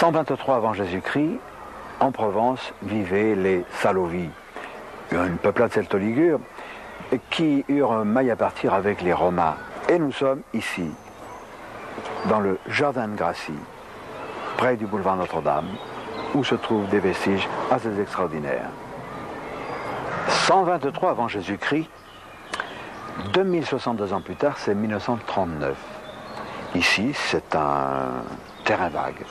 123 avant Jésus-Christ, en Provence, vivaient les Salovi, une peuplade celto-ligure qui eurent maille à partir avec les Romains. Et nous sommes ici, dans le Jardin de Gracie, près du boulevard Notre-Dame, où se trouvent des vestiges assez extraordinaires. 123 avant Jésus-Christ, 2062 ans plus tard, c'est 1939. Ici, c'est un terrain vague.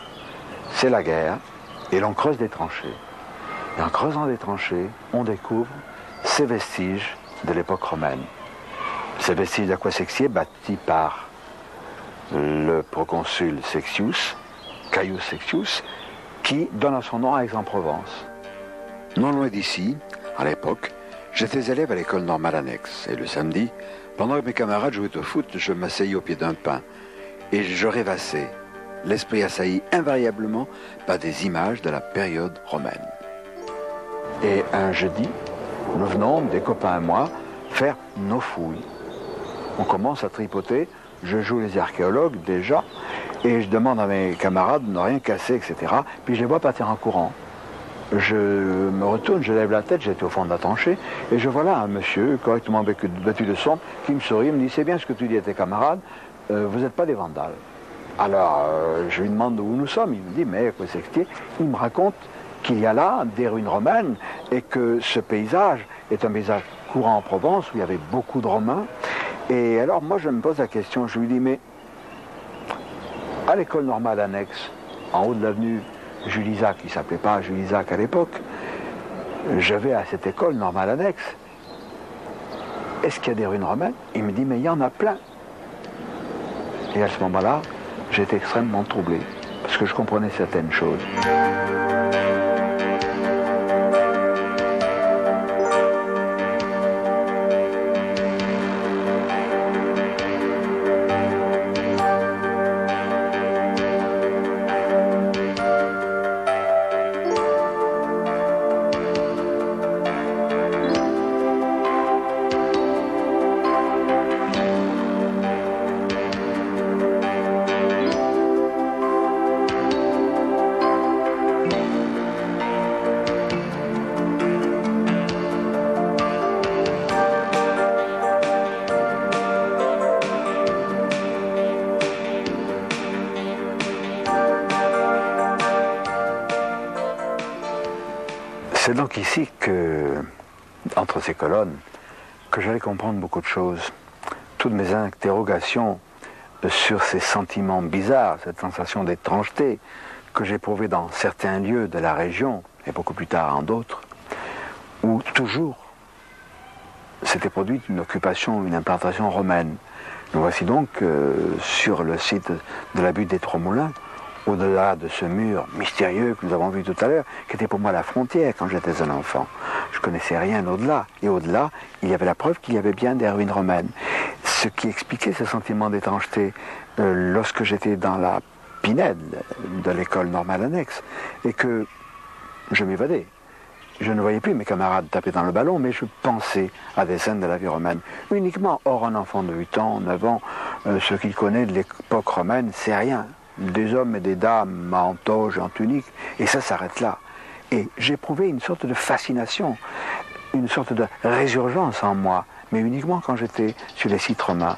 C'est la guerre, et l'on creuse des tranchées. Et en creusant des tranchées, on découvre ces vestiges de l'époque romaine. Ces vestiges d'Aquasexie, bâtis par le proconsul Sexius, Caius Sexius, qui donne son nom à Aix-en-Provence. Non loin d'ici, à l'époque, j'étais élève à l'école normale annexe. Et le samedi, pendant que mes camarades jouaient au foot, je m'asseyais au pied d'un pin. Et je rêvassais, l'esprit assailli invariablement par des images de la période romaine. Et un jeudi, nous venons, des copains et moi, faire nos fouilles. On commence à tripoter, je joue les archéologues déjà, et je demande à mes camarades de ne rien casser, etc. Puis je les vois partir en courant. Je me retourne, je lève la tête, j'étais au fond de la tranchée, et je vois là un monsieur correctement vêtu de sombre qui me sourit, me dit « C'est bien ce que tu dis à tes camarades, vous n'êtes pas des vandales. » Alors, je lui demande où nous sommes, il me dit « Mais quoi c'est que c'est ?» Il me raconte qu'il y a là des ruines romaines, et que ce paysage est un paysage courant en Provence, où il y avait beaucoup de Romains. Et alors, moi, je me pose la question, je lui dis « Mais à l'école normale annexe, en haut de l'avenue Jules-Isaac, qui ne s'appelait pas Jules-Isaac à l'époque, je vais à cette école normale annexe. Est-ce qu'il y a des ruines romaines? Il me dit, mais il y en a plein. Et à ce moment-là, j'étais extrêmement troublé, parce que je comprenais certaines choses. C'est donc ici que, entre ces colonnes, que j'allais comprendre beaucoup de choses. Toutes mes interrogations sur ces sentiments bizarres, cette sensation d'étrangeté que j'éprouvais dans certains lieux de la région, et beaucoup plus tard en d'autres, où toujours s'était produite une occupation, une implantation romaine. Nous voici donc sur le site de la butte des Trois Moulins, au-delà de ce mur mystérieux que nous avons vu tout à l'heure, qui était pour moi la frontière quand j'étais un enfant. Je ne connaissais rien au-delà. Et au-delà, il y avait la preuve qu'il y avait bien des ruines romaines. Ce qui expliquait ce sentiment d'étrangeté lorsque j'étais dans la pinède de l'école normale annexe, et que je m'évadais. Je ne voyais plus mes camarades taper dans le ballon, mais je pensais à des scènes de la vie romaine. Uniquement, or un enfant de 8 ans, 9 ans, ce qu'il connaît de l'époque romaine, c'est rien. Des hommes et des dames en toge, en tunique, et ça s'arrête là. Et j'éprouvais une sorte de fascination, une sorte de résurgence en moi, mais uniquement quand j'étais sur les sites romains.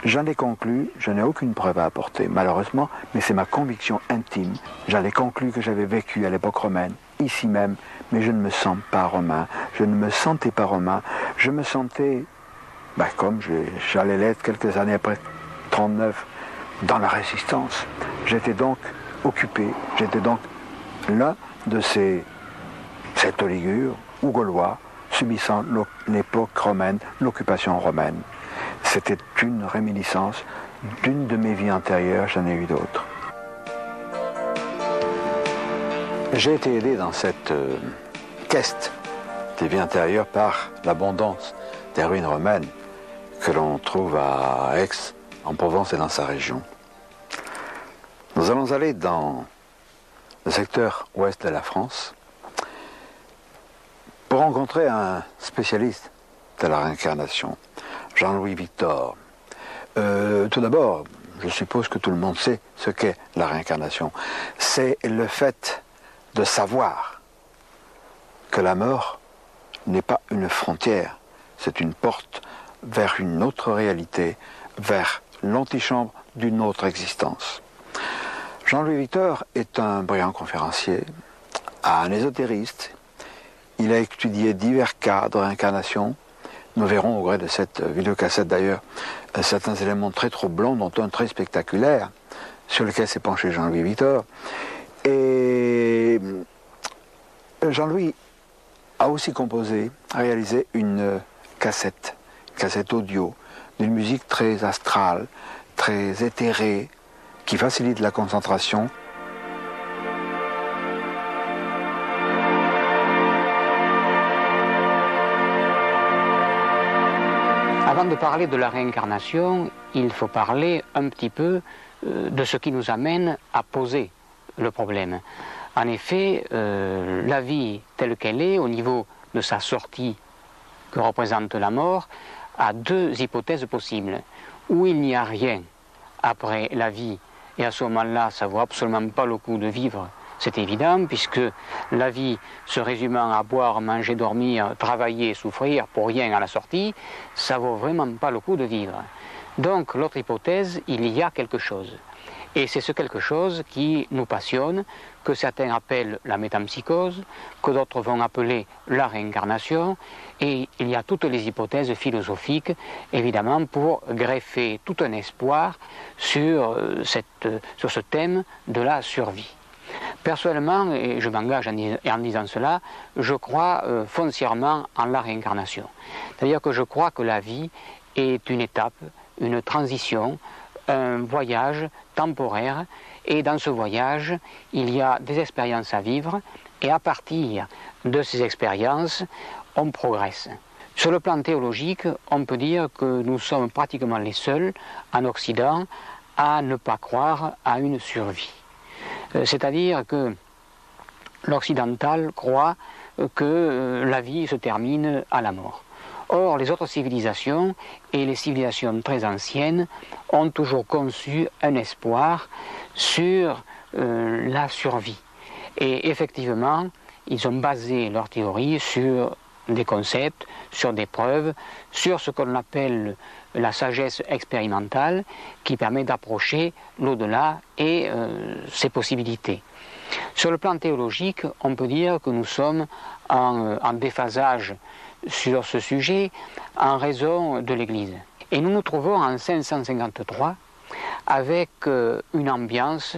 J'en ai conclu, je n'ai aucune preuve à apporter, malheureusement, mais c'est ma conviction intime. J'en ai conclu que j'avais vécu à l'époque romaine, ici même, mais je ne me sens pas romain, je ne me sentais pas romain, je me sentais, comme j'allais l'être quelques années après 39, dans la résistance. J'étais donc occupé, j'étais donc l'un de ces celto-ligures ou gaulois subissant l'époque romaine, l'occupation romaine. C'était une réminiscence d'une de mes vies antérieures, j'en ai eu d'autres. J'ai été aidé dans cette quête des vies antérieures par l'abondance des ruines romaines que l'on trouve à Aix, en Provence et dans sa région. Nous allons aller dans le secteur ouest de la France pour rencontrer un spécialiste de la réincarnation, Jean-Louis Victor. Tout d'abord, je suppose que tout le monde sait ce qu'est la réincarnation. C'est le fait de savoir que la mort n'est pas une frontière, c'est une porte vers une autre réalité, vers l'antichambre d'une autre existence. Jean-Louis Victor est un brillant conférencier, un ésotériste. Il a étudié divers cas de réincarnation. Nous verrons au gré de cette vidéocassette d'ailleurs certains éléments très troublants, dont un très spectaculaire, sur lequel s'est penché Jean-Louis Victor. Et Jean-Louis a aussi composé, réalisé une cassette audio, d'une musique très astrale, très éthérée, qui facilite la concentration. Avant de parler de la réincarnation, il faut parler un petit peu de ce qui nous amène à poser le problème. En effet, la vie telle qu'elle est, au niveau de sa sortie que représente la mort, a deux hypothèses possibles. Ou il n'y a rien après la vie, et à ce moment-là, ça ne vaut absolument pas le coup de vivre, c'est évident, puisque la vie se résumant à boire, manger, dormir, travailler, souffrir pour rien à la sortie, ça ne vaut vraiment pas le coup de vivre. Donc l'autre hypothèse, il y a quelque chose. Et c'est ce quelque chose qui nous passionne, que certains appellent la métempsychose, que d'autres vont appeler la réincarnation, et il y a toutes les hypothèses philosophiques, évidemment, pour greffer tout un espoir sur ce thème de la survie. Personnellement, et je m'engage en disant cela, je crois foncièrement en la réincarnation. C'est-à-dire que je crois que la vie est une étape, une transition, un voyage temporaire, et dans ce voyage, il y a des expériences à vivre, et à partir de ces expériences, on progresse. Sur le plan théologique, on peut dire que nous sommes pratiquement les seuls, en Occident, à ne pas croire à une survie. C'est-à-dire que l'occidental croit que la vie se termine à la mort. Or, les autres civilisations, et les civilisations très anciennes, ont toujours conçu un espoir sur la survie. Et effectivement, ils ont basé leur théorie sur des concepts, sur des preuves, sur ce qu'on appelle la sagesse expérimentale, qui permet d'approcher l'au-delà et ses possibilités. Sur le plan théologique, on peut dire que nous sommes en déphasage sur ce sujet en raison de l'Église. Et nous nous trouvons en 553 avec une ambiance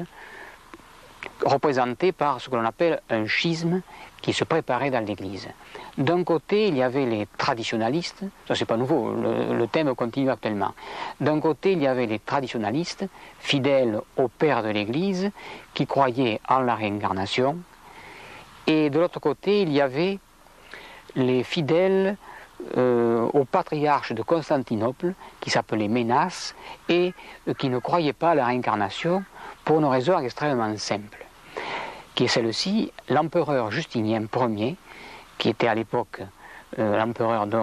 représentée par ce que l'on appelle un schisme qui se préparait dans l'Église. D'un côté, il y avait les traditionalistes, ça c'est pas nouveau, le thème continue actuellement. D'un côté, il y avait les traditionalistes, fidèles au Père de l'Église, qui croyaient en la réincarnation. Et de l'autre côté, il y avait les fidèles au patriarche de Constantinople, qui s'appelait Ménas, et qui ne croyaient pas à la réincarnation pour une raison extrêmement simple, qui est celle-ci: l'empereur Justinien Ier, qui était à l'époque l'empereur de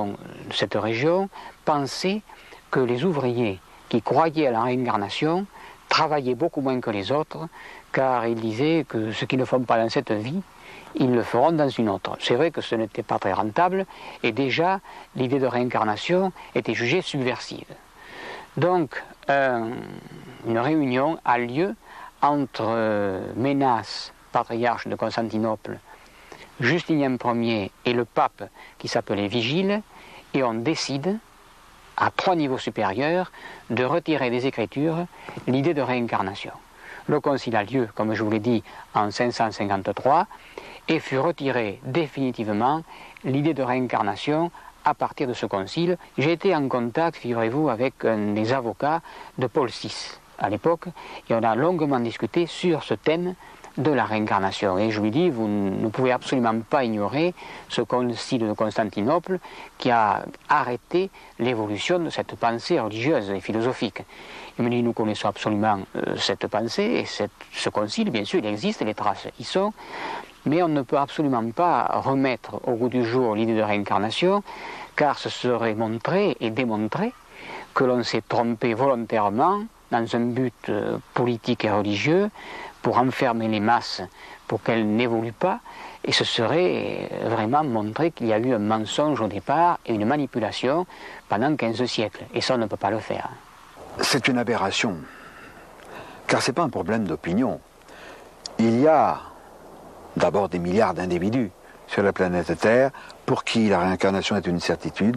cette région, pensait que les ouvriers qui croyaient à la réincarnation travaillaient beaucoup moins que les autres, car il disait que ce qu'ils ne font pas dans cette vie, ils le feront dans une autre. C'est vrai que ce n'était pas très rentable, et déjà l'idée de réincarnation était jugée subversive. Donc une réunion a lieu entre Ménas, patriarche de Constantinople, Justinien Ier et le pape qui s'appelait Vigile, et on décide, à 3 niveaux supérieurs, de retirer des Écritures l'idée de réincarnation. Le concile a lieu, comme je vous l'ai dit, en 553, et fut retirée définitivement l'idée de réincarnation à partir de ce concile. J'ai été en contact, figurez-vous, avec des avocats de Paul VI à l'époque, et on a longuement discuté sur ce thème de la réincarnation. Et je lui dis, vous ne pouvez absolument pas ignorer ce concile de Constantinople qui a arrêté l'évolution de cette pensée religieuse et philosophique. Il me dit, nous connaissons absolument cette pensée, et ce concile, bien sûr, il existe, les traces y sont, mais on ne peut absolument pas remettre au goût du jour l'idée de réincarnation, car ce serait montrer et démontrer que l'on s'est trompé volontairement dans un but politique et religieux, pour enfermer les masses, pour qu'elles n'évoluent pas, et ce serait vraiment montrer qu'il y a eu un mensonge au départ et une manipulation pendant 15 siècles, et ça on ne peut pas le faire. C'est une aberration, car ce n'est pas un problème d'opinion. Il y a d'abord des milliards d'individus sur la planète Terre pour qui la réincarnation est une certitude,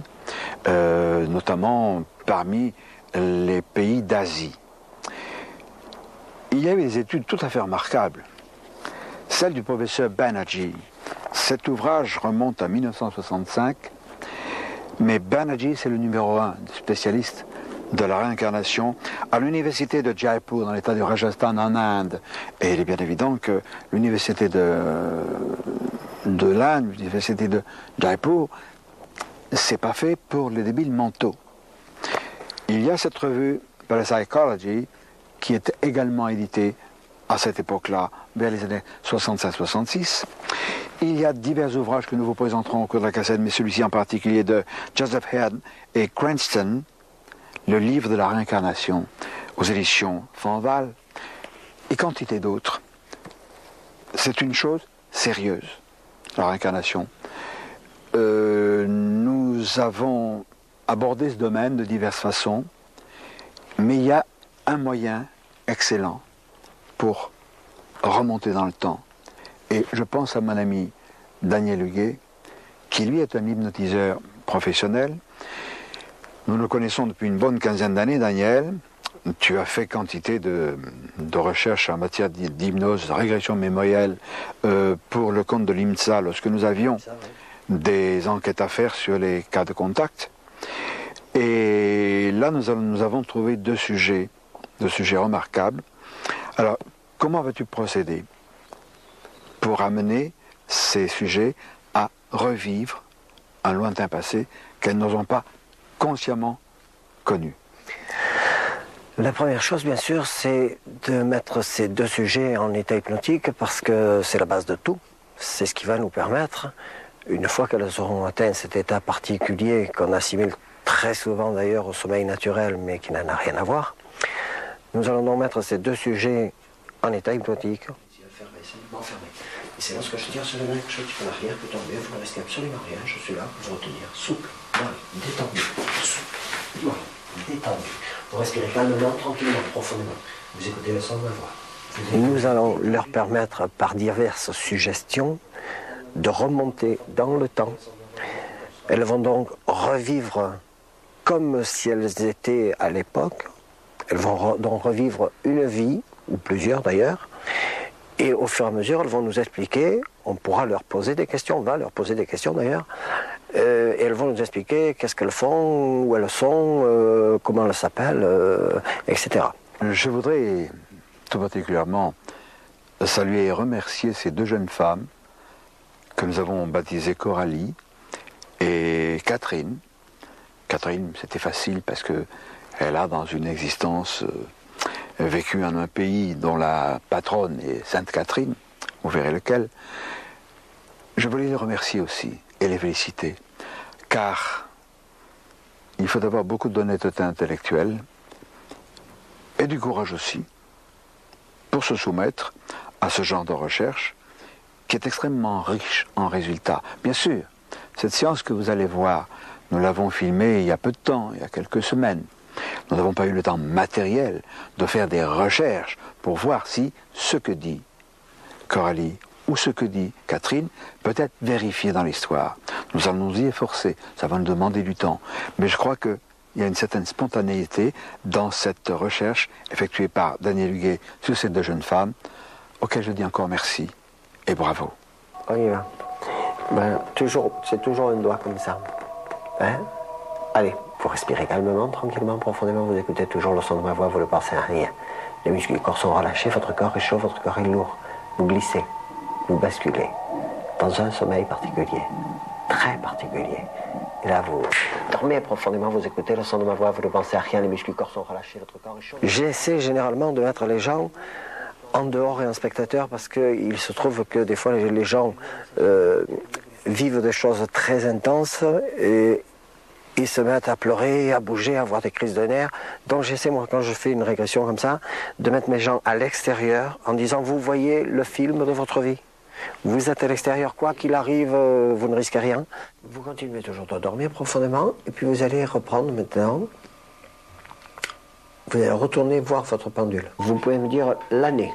notamment parmi les pays d'Asie. Il y a eu des études tout à fait remarquables. Celle du professeur Banerjee. Cet ouvrage remonte à 1965, mais Banerjee, c'est le numéro 1 spécialiste de la réincarnation à l'université de Jaipur, dans l'état du Rajasthan en Inde. Et il est bien évident que l'université de l'Inde, l'université de Jaipur, c'est pas fait pour les débiles mentaux. Il y a cette revue, Parapsychology, qui est également éditée à cette époque-là, vers les années 65-66. Il y a divers ouvrages que nous vous présenterons au cours de la cassette, mais celui-ci en particulier de Joseph Head et Cranston, le livre de la réincarnation, aux éditions Fanval, et quantité d'autres. C'est une chose sérieuse, la réincarnation. Nous avons abordé ce domaine de diverses façons, mais il y a un moyen excellent pour remonter dans le temps. Et je pense à mon ami Daniel Huguet, qui lui est un hypnotiseur professionnel. Nous le connaissons depuis une bonne quinzaine d'années, Daniel. Tu as fait quantité de recherches en matière d'hypnose, de régression mémorielle pour le compte de l'IMSA, lorsque nous avions des enquêtes à faire sur les cas de contact. Et là, nous avons trouvé deux sujets remarquables. Alors, comment vas-tu procéder pour amener ces sujets à revivre un lointain passé qu'elles n'ont pas consciemment connu? La première chose, bien sûr, c'est de mettre ces deux sujets en état hypnotique parce que c'est la base de tout. C'est ce qui va nous permettre, une fois qu'elles auront atteint cet état particulier qu'on assimile très souvent d'ailleurs au sommeil naturel, mais qui n'en a rien à voir, nous allons donc mettre ces deux sujets en état hypnotique. Et c'est lorsque je tire sur le même chose qui peut l'arrière, peut tomber, vous ne restez absolument rien, je suis là pour vous retenir, souple, molle, détendu, souple, molle, détendu. Vous respirez calmement, tranquillement, profondément. Vous écoutez le son de ma voix. Nous allons leur permettre, par diverses suggestions, de remonter dans le temps. Elles vont donc revivre comme si elles étaient à l'époque. Elles vont donc revivre une vie, ou plusieurs d'ailleurs, et au fur et à mesure, elles vont nous expliquer, on pourra leur poser des questions, on va leur poser des questions d'ailleurs, et elles vont nous expliquer qu'est-ce qu'elles font, où elles sont, comment elles s'appellent, etc. Je voudrais tout particulièrement saluer et remercier ces deux jeunes femmes que nous avons baptisées Coralie et Catherine. Catherine, c'était facile parce qu'elle a dans une existence vécu en un pays dont la patronne est Sainte Catherine, vous verrez lequel. Je voulais les remercier aussi et les féliciter, car il faut avoir beaucoup d'honnêteté intellectuelle et du courage aussi pour se soumettre à ce genre de recherche qui est extrêmement riche en résultats. Bien sûr, cette séance que vous allez voir, nous l'avons filmée il y a peu de temps, il y a quelques semaines. Nous n'avons pas eu le temps matériel de faire des recherches pour voir si ce que dit Coralie ou ce que dit Catherine peut être vérifié dans l'histoire. Nous allons nous y efforcer, ça va nous demander du temps. Mais je crois qu'il y a une certaine spontanéité dans cette recherche effectuée par Daniel Huguet sur ces deux jeunes femmes, auxquelles je dis encore merci et bravo. On y va. C'est toujours un doigt comme ça. Hein? Allez. Vous respirez calmement, tranquillement, profondément, vous écoutez toujours le son de ma voix, vous ne pensez à rien. Les muscles du corps sont relâchés, votre corps est chaud, votre corps est lourd. Vous glissez, vous basculez dans un sommeil particulier, très particulier. Et là, vous dormez profondément, vous écoutez le son de ma voix, vous ne pensez à rien, les muscles du corps sont relâchés, votre corps est chaud. J'essaie généralement de mettre les gens en dehors et en spectateur parce qu'il se trouve que des fois les gens vivent des choses très intenses et Ils se mettent à pleurer, à bouger, à avoir des crises de nerfs. Donc j'essaie, moi, quand je fais une régression comme ça, de mettre mes gens à l'extérieur en disant, vous voyez le film de votre vie. Vous êtes à l'extérieur, quoi qu'il arrive, vous ne risquez rien. Vous continuez toujours de dormir profondément, et puis vous allez reprendre maintenant. Vous allez retourner voir votre pendule. Vous pouvez me dire l'année.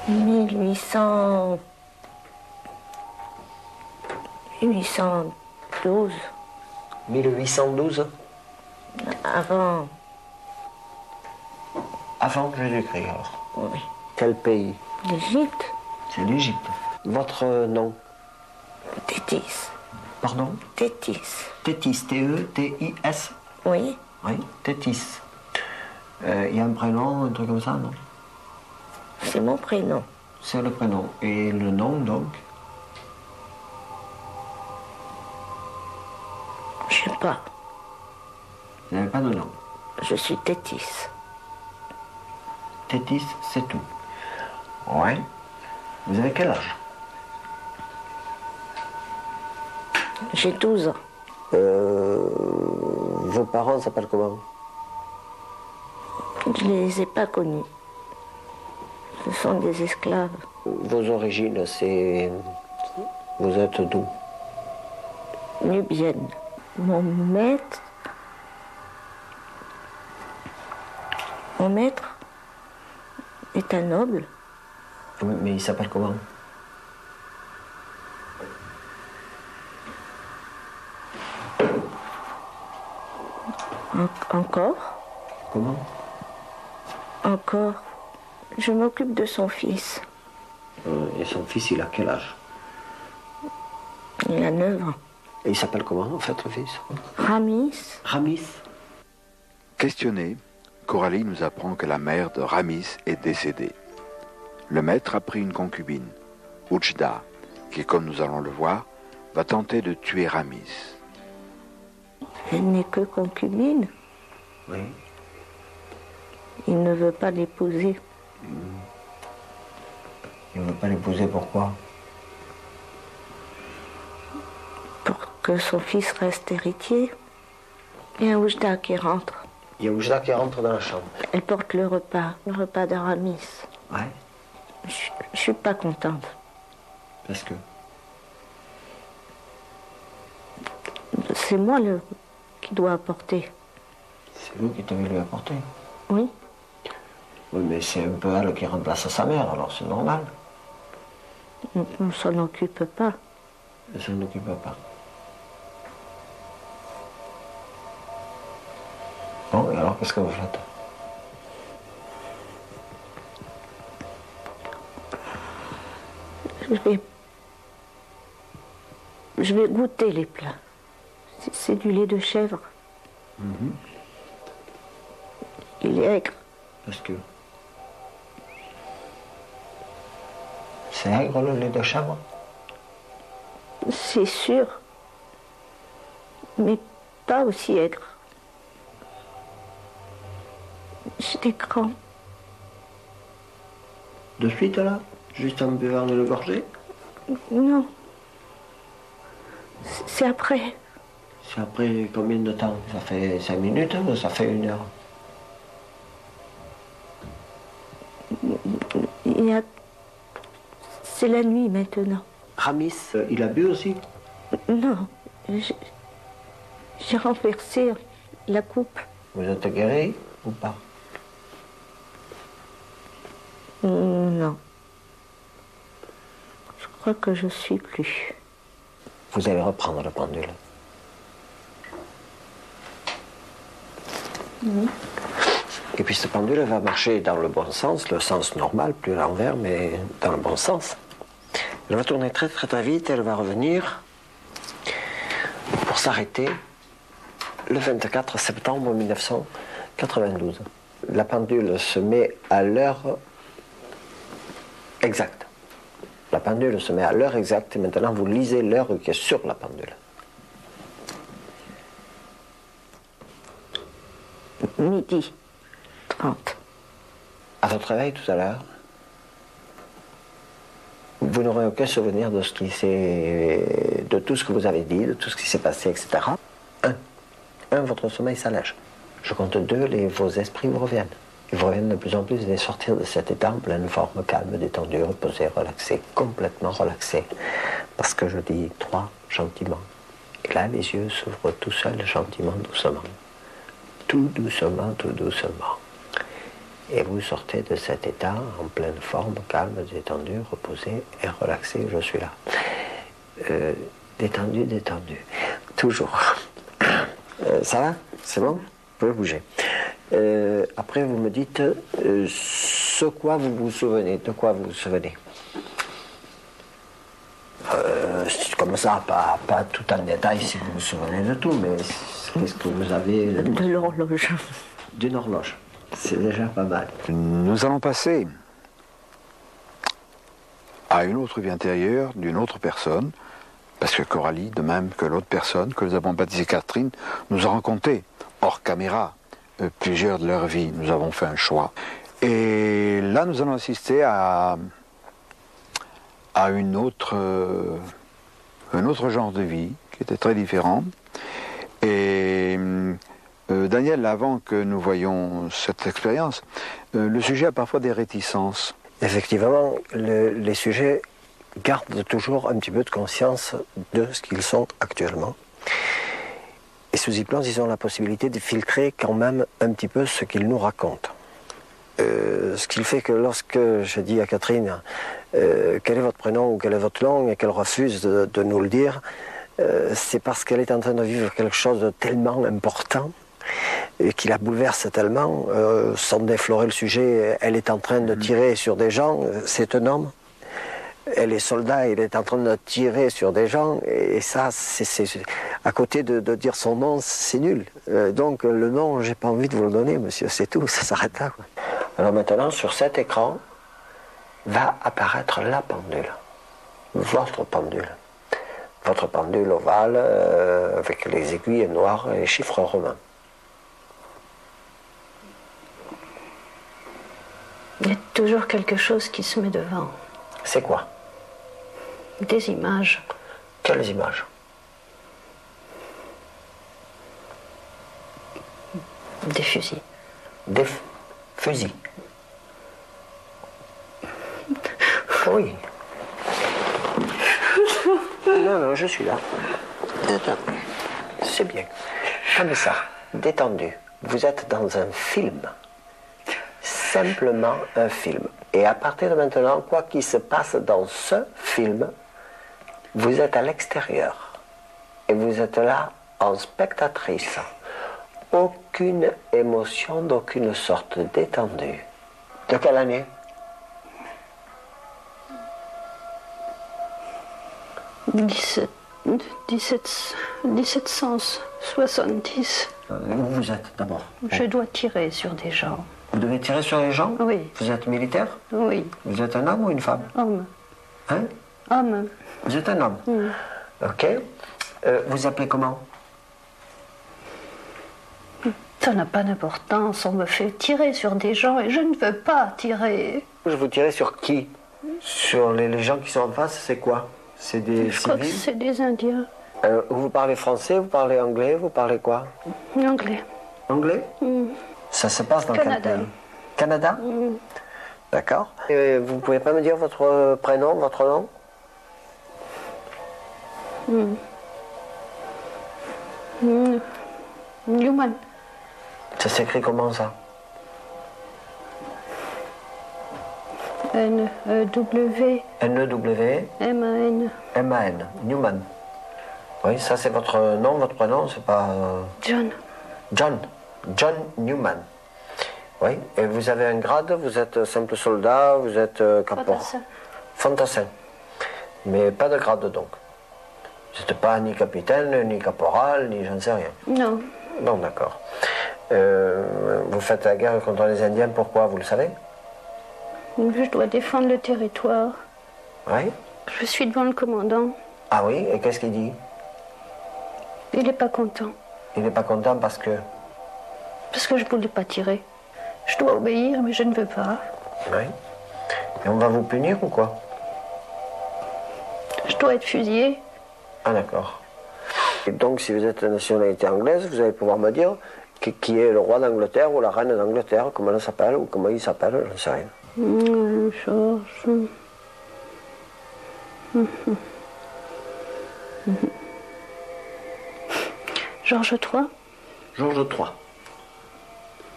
1812. « 1812 Avant. Avant Jésus-Christ, alors. Oui. Quel pays? L'Égypte. C'est l'Égypte. Votre nom? Tétis. Pardon? Tétis. Tétis, T-E-T-I-S. Oui. Oui, Tétis. Il y a un prénom, un truc comme ça, non? C'est mon prénom. C'est le prénom. Et le nom, donc? Je sais pas. Vous n'avez pas de nom? Je suis Tétis. Tétis, c'est tout. Ouais. Vous avez quel âge? J'ai 12 ans. Vos parents s'appellent comment? Je ne les ai pas connus. Ce sont des esclaves. Vos origines, c'est... Vous êtes d'où? Nubienne. Mon maître est un noble. Oui, mais il s'appelle comment? Encore. Comment? Encore. Je m'occupe de son fils. Et son fils, il a quel âge? Il a 9 ans. Et il s'appelle comment, en fait, le fils? Ramis. Ramis. Questionnée, Coralie nous apprend que la mère de Ramis est décédée. Le maître a pris une concubine, Oujda, qui, comme nous allons le voir, va tenter de tuer Ramis. Elle n'est que concubine. Oui. Il ne veut pas l'épouser. Il ne veut pas l'épouser, pourquoi? Pour que son fils reste héritier. Il y a Oujda qui rentre. Il y a Oujda qui rentre dans la chambre. Elle porte le repas d'Aramis. Ouais. Je suis pas contente. Parce que? C'est moi qui dois apporter. C'est vous qui devez lui apporter. Oui. Oui, mais c'est un peu elle qui remplace sa mère, alors c'est normal. On ne s'en occupe pas. Elle s'en occupe pas. Bon, et alors qu'est-ce que vous faites? Je vais goûter les plats. C'est du lait de chèvre. Il est aigre. Parce que? C'est aigre le lait de chèvre? C'est sûr. Mais pas aussi aigre. J'ai des crampes. De suite là? Juste en buvant le gorgée? Non. C'est après. C'est après combien de temps? Ça fait 5 minutes ou ça fait 1 heure? C'est la nuit maintenant. Ramis, il a bu aussi? Non. J'ai renversé la coupe. Vous êtes guéri ou pas? Non. Je crois que je suis plus. Vous allez reprendre le pendule. Oui. Et puis ce pendule va marcher dans le bon sens, le sens normal, plus à l'envers, mais dans le bon sens. Elle va tourner très très très vite, elle va revenir pour s'arrêter le 24 septembre 1992. La pendule se met à l'heure exacte. La pendule se met à l'heure exacte et maintenant vous lisez l'heure qui est sur la pendule. Midi 30. À votre réveil tout à l'heure, vous n'aurez aucun souvenir de de tout ce que vous avez dit, de tout ce qui s'est passé, etc. Votre sommeil s'allège. Je compte 2, vos esprits vous reviennent. Ils vous reviennent de plus en plus, vous allez sortir de cet état en pleine forme, calme, détendu, reposé, relaxé, complètement relaxé. Parce que je dis 3, gentiment. Et là, les yeux s'ouvrent tout seuls, gentiment, doucement. Tout doucement, tout doucement. Et vous sortez de cet état en pleine forme, calme, détendu, reposé et relaxé. Je suis là. Détendu, détendu. Toujours. Ça va? C'est bon? Vous pouvez bouger. Après, vous me dites ce quoi vous vous souvenez. De quoi vous vous souvenez? Comme ça, pas tout en détail si vous vous souvenez de tout, mais qu'est-ce que vous avez? De l'horloge. D'une horloge. C'est déjà pas mal. Nous allons passer à une autre vie antérieure d'une autre personne, parce que Coralie, de même que l'autre personne que nous avons baptisée Catherine, nous a raconté, hors caméra, plusieurs de leurs vies. Nous avons fait un choix. Et là, nous allons assister à un autre genre de vie, qui était très différent. Et Daniel, avant que nous voyions cette expérience, le sujet a parfois des réticences. Effectivement, les sujets gardent toujours un petit peu de conscience de ce qu'ils sont actuellement. Et sous hypnose, ils ont la possibilité de filtrer quand même un petit peu ce qu'ils nous racontent. Ce qui fait que lorsque je dis à Catherine quel est votre prénom ou quel est votre nom et qu'elle refuse de nous le dire, c'est parce qu'elle est en train de vivre quelque chose de tellement important et qui la bouleverse tellement, sans déflorer le sujet, elle est en train de tirer sur des gens, c'est un homme, elle est soldat, il est en train de tirer sur des gens, et ça, à côté de dire son nom, c'est nul. Donc le nom, j'ai pas envie de vous le donner, monsieur, c'est tout, ça s'arrête là, quoi. Alors maintenant, sur cet écran, va apparaître la pendule, votre pendule. Votre pendule ovale, avec les aiguilles noires et les chiffres romains. Il y a toujours quelque chose qui se met devant. C'est quoi? Des images. Quelles images? Des fusils. Des fusils. Oui. Non, je suis là. Attendez. C'est bien. Comme ça, détendu. Vous êtes dans un film. Simplement un film. Et à partir de maintenant, quoi qu'il se passe dans ce film, vous êtes à l'extérieur. Et vous êtes là en spectatrice. Aucune émotion d'aucune sorte, détendue. De quelle année? « 1770. Où vous êtes d'abord? Je dois tirer sur des gens. Vous devez tirer sur les gens? Oui. Vous êtes militaire? Oui. Vous êtes un homme ou une femme? Homme. Hein? Homme. Vous êtes un homme? Mm. Ok. Vous appelez comment? Ça n'a pas d'importance, on me fait tirer sur des gens et je ne veux pas tirer. Je vous tirez sur qui? Sur les gens qui sont en face, c'est quoi? C'est des Je crois que civils? c'est des Indiens. Vous parlez français, vous parlez anglais, vous parlez quoi? Anglais. Anglais? Mm. Ça se passe dans Canada. quel pays? Canada? Mm. D'accord. Vous pouvez pas me dire votre prénom, votre nom? Mm. Mm. Newman. Ça s'écrit comment ça? N-E-W. N-E-W. M-A-N. M-A-N. Newman. Oui, ça c'est votre nom, votre prénom, c'est pas... John. John. John Newman. Oui, et vous avez un grade, vous êtes simple soldat, vous êtes caporal. Fantassin. Fantassin. Mais pas de grade donc. Vous n'êtes pas ni capitaine, ni caporal, ni j'en sais rien. Non. Non, d'accord. Vous faites la guerre contre les Indiens, pourquoi, vous le savez? Je dois défendre le territoire. Oui. Je suis devant le commandant. Ah oui, et qu'est-ce qu'il dit? Il n'est pas content. Il n'est pas content parce que... Parce que je ne voulais pas tirer. Je dois obéir, mais je ne veux pas. Oui. Et on va vous punir ou quoi? Je dois être fusillée. Ah d'accord. Et donc si vous êtes de nationalité anglaise, vous allez pouvoir me dire qui est le roi d'Angleterre ou la reine d'Angleterre, comment elle s'appelle ou comment il s'appelle, je ne sais rien. Georges III. Georges III.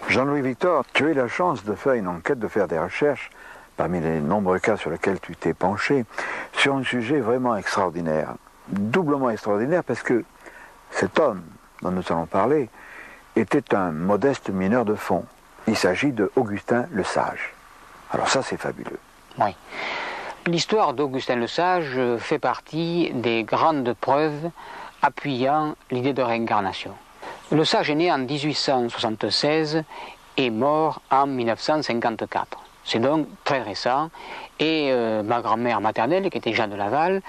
Jean-Louis Victor, tu as eu la chance de faire une enquête, de faire des recherches, parmi les nombreux cas sur lesquels tu t'es penché, sur un sujet vraiment extraordinaire, doublement extraordinaire parce que cet homme dont nous allons parler était un modeste mineur de fond. Il s'agit de Augustin Le Sage. Alors ça, c'est fabuleux. Oui. L'histoire d'Augustin Le Sage fait partie des grandes preuves appuyant l'idée de réincarnation. Le Sage est né en 1876 et mort en 1954. C'est donc très récent. Et ma grand-mère maternelle, qui était Jeanne de Laval,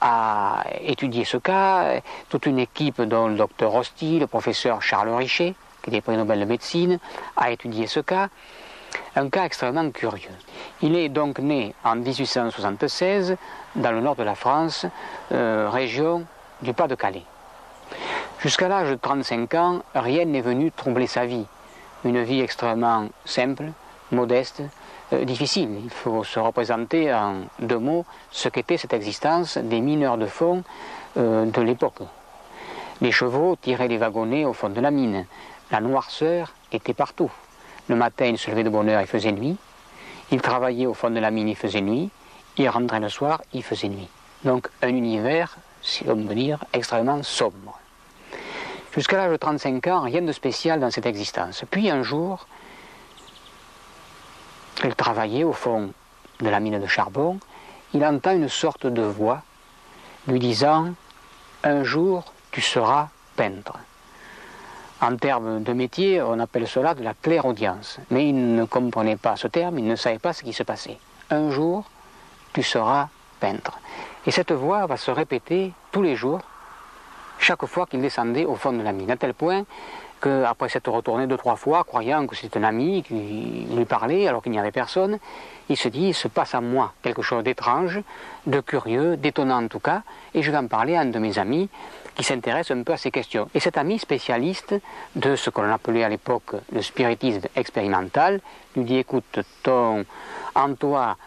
a étudié ce cas. Toute une équipe, dont le docteur Rosti, le professeur Charles Richet, qui était prix Nobel de médecine, a étudié ce cas. Un cas extrêmement curieux. Il est donc né en 1876 dans le nord de la France, région du Pas-de-Calais. Jusqu'à l'âge de 35 ans, rien n'est venu troubler sa vie. Une vie extrêmement simple, modeste, difficile. Il faut se représenter en deux mots ce qu'était cette existence des mineurs de fond de l'époque. Les chevaux tiraient les wagonnets au fond de la mine. La noirceur était partout. Le matin, il se levait de bonne heure, il faisait nuit. Il travaillait au fond de la mine, il faisait nuit. Il rentrait le soir, il faisait nuit. Donc un univers, si l'on peut dire, extrêmement sombre. Jusqu'à l'âge de 35 ans, rien de spécial dans cette existence. Puis un jour, il travaillait au fond de la mine de charbon. Il entend une sorte de voix lui disant « Un jour, tu seras peintre ». En termes de métier, on appelle cela de la clairaudience. Mais il ne comprenait pas ce terme, il ne savait pas ce qui se passait. Un jour, tu seras peintre. Et cette voix va se répéter tous les jours, chaque fois qu'il descendait au fond de la mine, à tel point qu'après s'être retourné 2-3 fois, croyant que c'était un ami qui lui parlait alors qu'il n'y avait personne, il se dit, il se passe à moi quelque chose d'étrange, de curieux, d'étonnant en tout cas, et je vais en parler à un de mes amis qui s'intéresse un peu à ces questions. Et cet ami spécialiste de ce qu'on appelait à l'époque le spiritisme expérimental lui dit, écoute, en toi,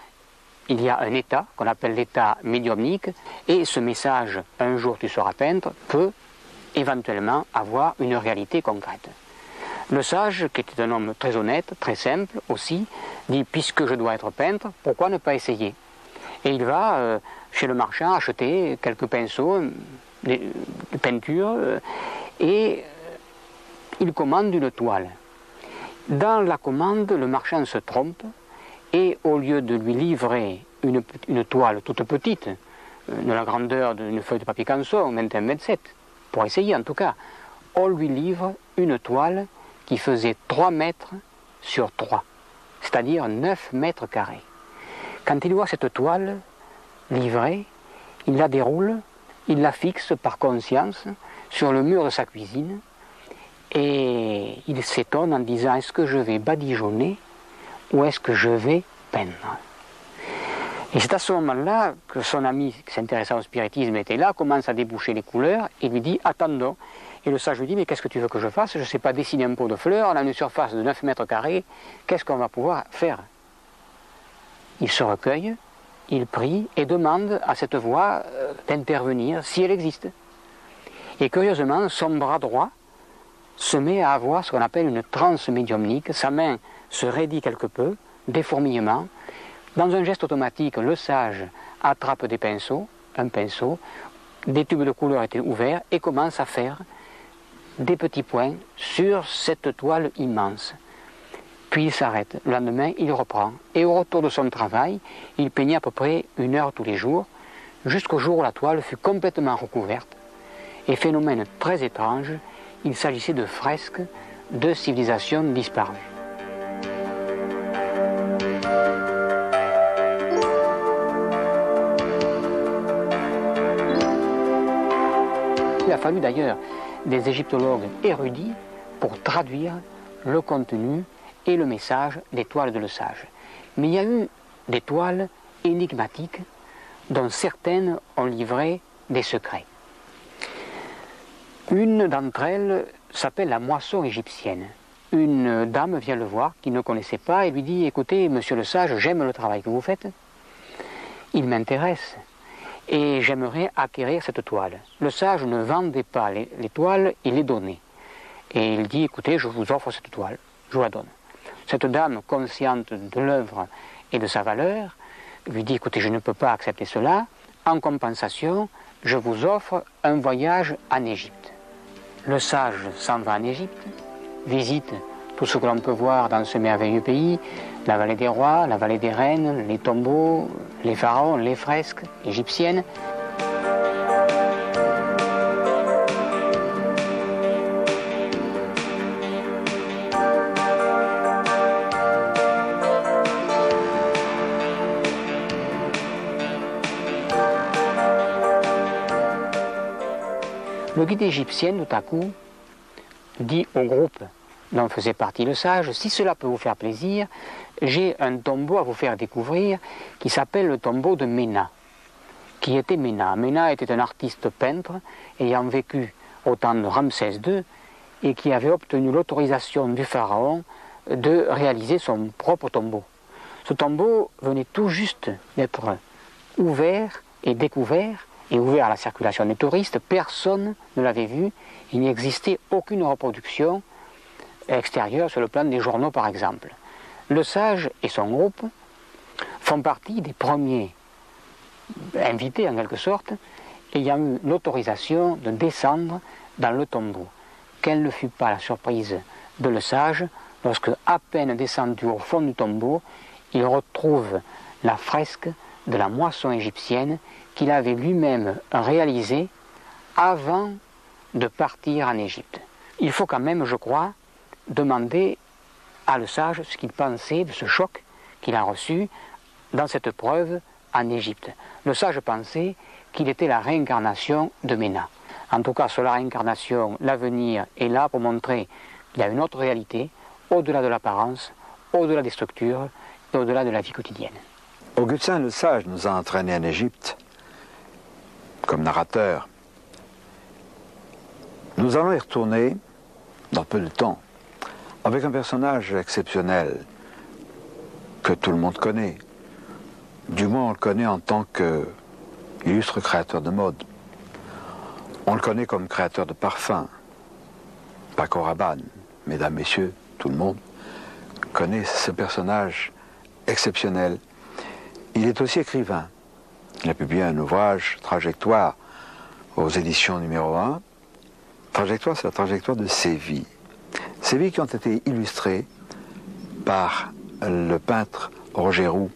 il y a un état qu'on appelle l'état médiumnique, et ce message, un jour tu seras peintre, peut éventuellement avoir une réalité concrète. Le sage, qui était un homme très honnête, très simple aussi, dit, puisque je dois être peintre, pourquoi ne pas essayer? Et il va chez le marchand acheter quelques pinceaux, de peinture, et il commande une toile. Dans la commande, le marchand se trompe, et au lieu de lui livrer une toile toute petite, de la grandeur d'une feuille de papier canson, 21-27, pour essayer en tout cas, on lui livre une toile qui faisait 3 mètres sur 3, c'est-à-dire 9 mètres carrés. Quand il voit cette toile livrée, il la déroule, il la fixe par conscience sur le mur de sa cuisine, et il s'étonne en disant, est-ce que je vais badigeonner ou est-ce que je vais peindre? Et c'est à ce moment-là que son ami qui s'intéressait au spiritisme était là, commence à déboucher les couleurs et lui dit, attendons. Et le sage lui dit, mais qu'est-ce que tu veux que je fasse? Je ne sais pas dessiner un pot de fleurs, on a une surface de 9 mètres carrés, qu'est-ce qu'on va pouvoir faire? Il se recueille, il prie et demande à cette voix d'intervenir si elle existe. Et curieusement, son bras droit se met à avoir ce qu'on appelle une transe médiumnique, sa main se raidit quelque peu, des fourmillements. Dans un geste automatique, le sage attrape des pinceaux, un pinceau, des tubes de couleur étaient ouverts et commence à faire des petits points sur cette toile immense. Puis il s'arrête. Le lendemain, il reprend. Et au retour de son travail, il peignait à peu près 1 heure tous les jours, jusqu'au jour où la toile fut complètement recouverte. Et phénomène très étrange, il s'agissait de fresques de civilisations disparues. Il a fallu d'ailleurs des égyptologues érudits pour traduire le contenu et le message des toiles de Le Sage. Mais il y a eu des toiles énigmatiques dont certaines ont livré des secrets. Une d'entre elles s'appelle la moisson égyptienne. Une dame vient le voir, qui ne connaissait pas, et lui dit « Écoutez, monsieur le sage, j'aime le travail que vous faites, il m'intéresse, et j'aimerais acquérir cette toile. » Le sage ne vendait pas les toiles, il les donnait. Et il dit « Écoutez, je vous offre cette toile, je vous la donne. » Cette dame, consciente de l'œuvre et de sa valeur, lui dit « Écoutez, je ne peux pas accepter cela, en compensation, je vous offre un voyage en Égypte. » Le sage s'en va en Égypte, visite tout ce que l'on peut voir dans ce merveilleux pays, la vallée des rois, la vallée des reines, les tombeaux, les pharaons, les fresques égyptiennes. Le guide égyptien, tout à coup, dit au groupe dont faisait partie le sage, si cela peut vous faire plaisir, j'ai un tombeau à vous faire découvrir qui s'appelle le tombeau de Ména. Qui était Ména? Ména était un artiste peintre ayant vécu au temps de Ramsès II et qui avait obtenu l'autorisation du pharaon de réaliser son propre tombeau. Ce tombeau venait tout juste d'être ouvert et découvert et ouvert à la circulation des touristes. Personne ne l'avait vu, il n'existait aucune reproduction extérieure sur le plan des journaux par exemple. Le sage et son groupe font partie des premiers invités en quelque sorte ayant eu l'autorisation de descendre dans le tombeau. Quelle ne fut pas la surprise de le sage lorsque, à peine descendu au fond du tombeau, il retrouve la fresque de la moisson égyptienne qu'il avait lui-même réalisée avant de partir en Égypte. Il faut quand même, je crois, demander à le sage ce qu'il pensait de ce choc qu'il a reçu dans cette preuve en Égypte. Le sage pensait qu'il était la réincarnation de Ména. En tout cas, sur la réincarnation, l'avenir est là pour montrer qu'il y a une autre réalité, au-delà de l'apparence, au-delà des structures et au-delà de la vie quotidienne. Augustin le Sage nous a entraînés en Égypte comme narrateur. Nous allons y retourner dans peu de temps avec un personnage exceptionnel que tout le monde connaît. Du moins, on le connaît en tant qu'illustre créateur de mode. On le connaît comme créateur de parfums. Paco Rabanne, mesdames, messieurs, tout le monde connaît ce personnage exceptionnel. Il est aussi écrivain. Il a publié un ouvrage, Trajectoire, aux éditions numéro 1. Trajectoire, c'est la trajectoire de ses vies. Ces vies qui ont été illustrées par le peintre Roger Roux.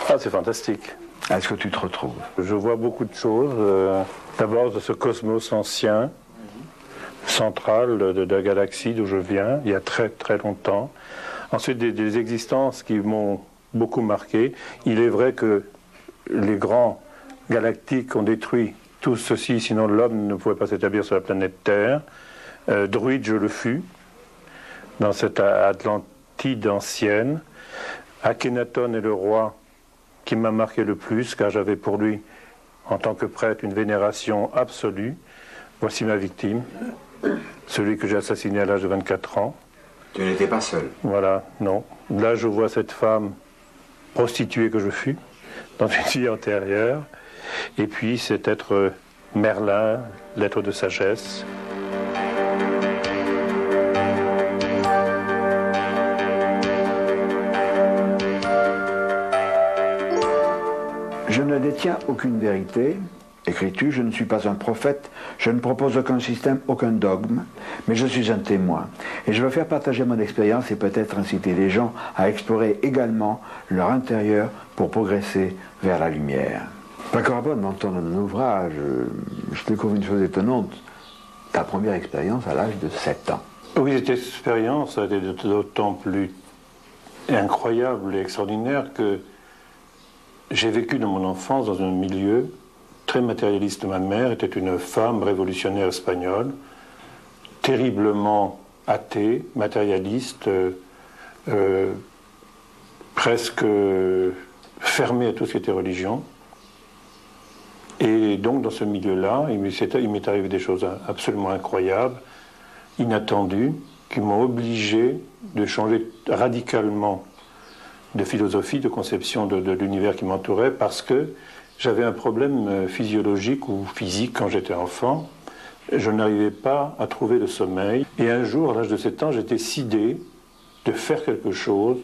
Ah, c'est fantastique. Est-ce que tu te retrouves? Je vois beaucoup de choses. D'abord de ce cosmos ancien, central de la galaxie d'où je viens, il y a très très longtemps. Ensuite des existences qui m'ont beaucoup marqué. Il est vrai que les grands galactiques ont détruit tout ceci, sinon l'homme ne pouvait pas s'établir sur la planète Terre. Druide, je le fus, dans cette Atlantide ancienne. Akhenaton est le roi qui m'a marqué le plus, car j'avais pour lui, en tant que prêtre, une vénération absolue. Voici ma victime, celui que j'ai assassiné à l'âge de 24 ans. Tu n'étais pas seul. Voilà, non. Là, je vois cette femme prostituée que je fus, dans une vie antérieure. Et puis cet être Merlin, l'être de sagesse. Je ne détiens aucune vérité, écris-tu, je ne suis pas un prophète, je ne propose aucun système, aucun dogme, mais je suis un témoin. Et je veux faire partager mon expérience et peut-être inciter les gens à explorer également leur intérieur pour progresser vers la lumière. Paco Rabanne, dans ton ouvrage, je découvre une chose étonnante, ta première expérience à l'âge de 7 ans. Oui, cette expérience a été d'autant plus incroyable et extraordinaire que j'ai vécu dans mon enfance dans un milieu très matérialiste. Ma mère était une femme révolutionnaire espagnole, terriblement athée, matérialiste, presque fermée à tout ce qui était religion. Et donc dans ce milieu-là, il m'est arrivé des choses absolument incroyables, inattendues, qui m'ont obligé de changer radicalement de philosophie, de conception de l'univers qui m'entourait, parce que j'avais un problème physiologique ou physique quand j'étais enfant. Je n'arrivais pas à trouver le sommeil. Et un jour, à l'âge de 7 ans, j'étais décidé de faire quelque chose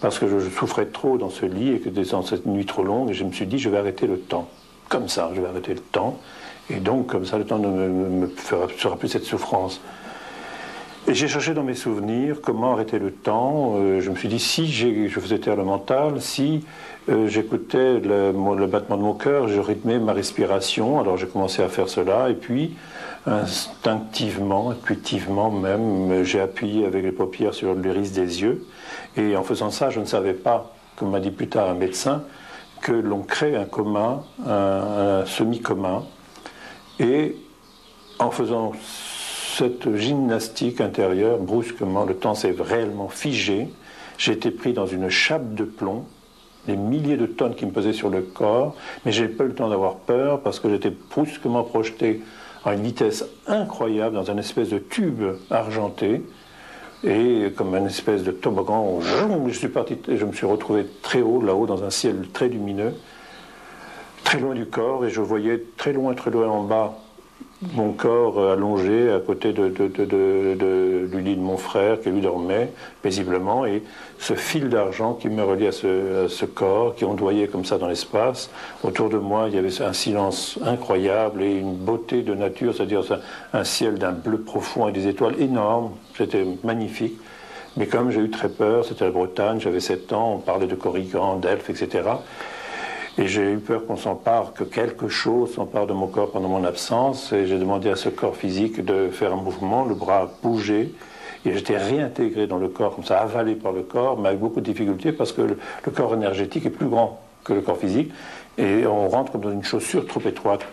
parce que je souffrais trop dans ce lit et que dans cette nuit trop longue, et je me suis dit, je vais arrêter le temps. Comme ça, je vais arrêter le temps. Et donc, comme ça, le temps ne me fera plus cette souffrance. Et j'ai cherché dans mes souvenirs comment arrêter le temps. Je me suis dit, si je faisais taire le mental, si j'écoutais le battement de mon cœur, je rythmais ma respiration. Alors j'ai commencé à faire cela. Et puis, instinctivement, intuitivement même, j'ai appuyé avec les paupières sur l'iris des yeux. Et en faisant ça, je ne savais pas, comme m'a dit plus tard un médecin, que l'on crée un coma, un semi-coma. Et en faisant cette gymnastique intérieure, brusquement, le temps s'est réellement figé. J'ai été pris dans une chape de plomb, des milliers de tonnes qui me pesaient sur le corps, mais j'ai pas eu le temps d'avoir peur parce que j'étais brusquement projeté à une vitesse incroyable dans un espèce de tube argenté. Et comme une espèce de toboggan, je me suis retrouvé très haut, là-haut, dans un ciel très lumineux, très loin du corps, et je voyais très loin en bas mon corps allongé à côté du lit de mon frère qui lui dormait paisiblement, et ce fil d'argent qui me reliait à ce corps qui ondoyait comme ça dans l'espace. Autour de moi, il y avait un silence incroyable et une beauté de nature, c'est-à-dire un ciel d'un bleu profond et des étoiles énormes. C'était magnifique. Mais comme j'ai eu très peur, c'était la Bretagne, j'avais 7 ans, on parlait de Corrigan, d'elfes, etc. Et j'ai eu peur qu'on s'empare, que quelque chose s'empare de mon corps pendant mon absence. Et j'ai demandé à ce corps physique de faire un mouvement, le bras a bougé. Et j'étais réintégré dans le corps, comme ça, avalé par le corps, mais avec beaucoup de difficultés, parce que le corps énergétique est plus grand que le corps physique. Et on rentre comme dans une chaussure trop étroite.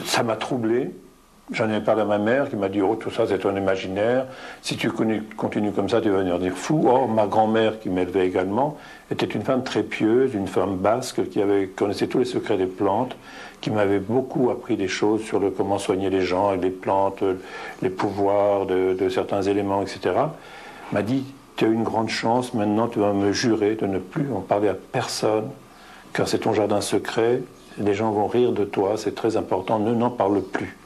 Ça m'a troublé. J'en ai parlé à ma mère qui m'a dit « Oh, tout ça, c'est un imaginaire. Si tu continues comme ça, tu vas venir dire fou. » Or, ma grand-mère, qui m'élevait également, était une femme très pieuse, une femme basque, qui connaissait tous les secrets des plantes, qui m'avait beaucoup appris des choses sur comment soigner les gens, les plantes, les pouvoirs de certains éléments, etc. M'a dit « Tu as eu une grande chance, maintenant tu vas me jurer de ne plus en parler à personne, car c'est ton jardin secret, les gens vont rire de toi, c'est très important, n'en parle plus. »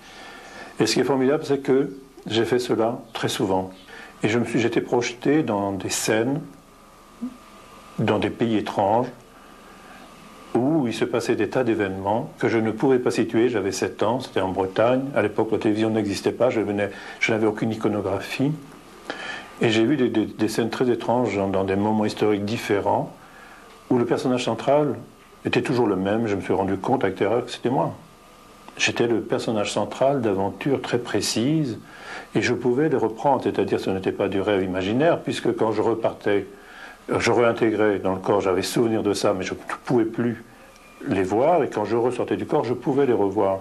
Et ce qui est formidable, c'est que j'ai fait cela très souvent. Et j'étais projeté dans des scènes, dans des pays étranges, où il se passait des tas d'événements que je ne pouvais pas situer. J'avais 7 ans, c'était en Bretagne. À l'époque, la télévision n'existait pas, je n'avais aucune iconographie. Et j'ai vu des scènes très étranges dans des moments historiques différents, où le personnage central était toujours le même. Je me suis rendu compte avec terreur que c'était moi. J'étais le personnage central d'aventures très précises et je pouvais les reprendre, c'est-à-dire ce n'était pas du rêve imaginaire, puisque quand je repartais, je réintégrais dans le corps, j'avais souvenir de ça, mais je ne pouvais plus les voir, et quand je ressortais du corps, je pouvais les revoir,